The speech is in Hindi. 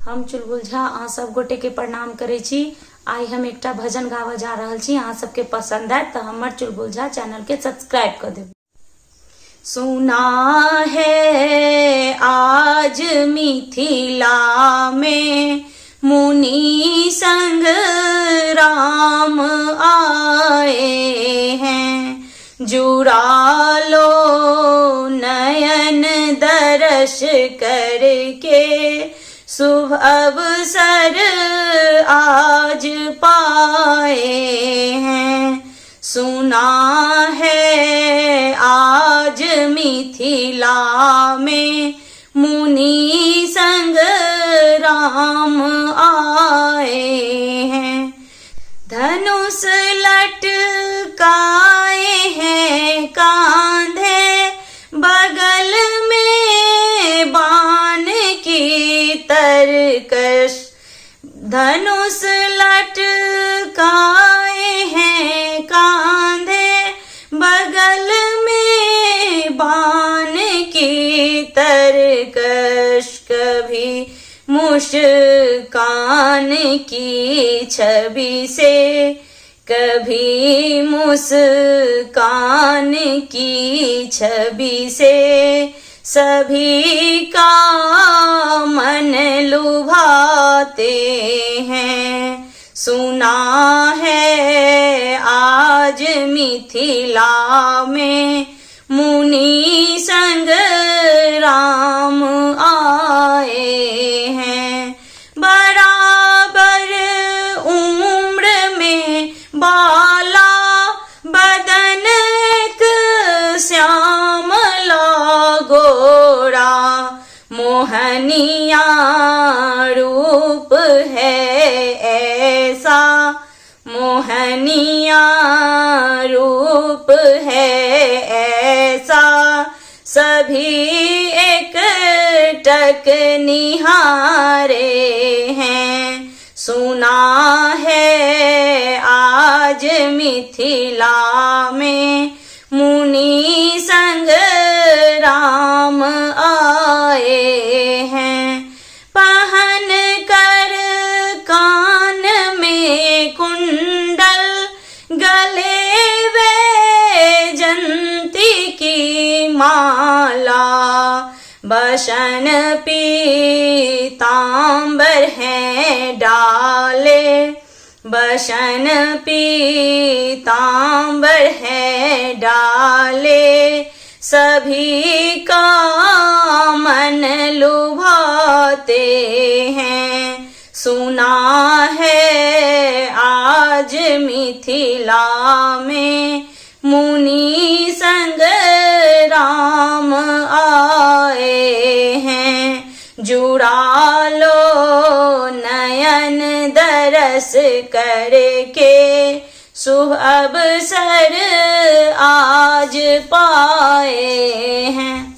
हम चुलबुल झा अहाँ सब गोटे के प्रणाम करे छी। आई हम एकटा भजन गावे जा रहल छी, अहाँ सबके पसंद आए तो हमर चुलबुल झा चैनल के सब्सक्राइब कर देब। सुना है आज मिथिला में मुनि संग राम आए हैं, जुड़ा लो नयन दर्श करके शुभ अवसर आज पाए हैं। सुना है आज मिथिला में मुनि संग राम आए हैं, धनुष लटकाए हैं कांधे, बगल में बाण की तरकश। धनुष लटकाए हैं कांधे, बगल में बाण की तरकश। कभी मुस्कान की छवि से, कभी मुस्कान की छवि से सभी का मन लुभाते हैं। सुना है आज मिथिला में मुनि संग राम आए हैं, बराबर उम्र में बाला बदन एक श्यामला गोरा, मोहनिया रूप है ऐसा, मोहनिया रूप है ऐसा, सभी एक टक निहारे हैं। सुना है आज मिथिला में मुनि संग राम आए हैं, पहन कर कान में कुंडल, गले वैजंती की माला, बसन पीतांबर हैं डाले, बसन पीतांबर हैं डाले, सभी का मन लुभाते हैं। सुना है आज मिथिला में मुनि संग राम आए हैं, जुड़ा लो नयन दरस करके शुभ अवसर आज पाए हैं।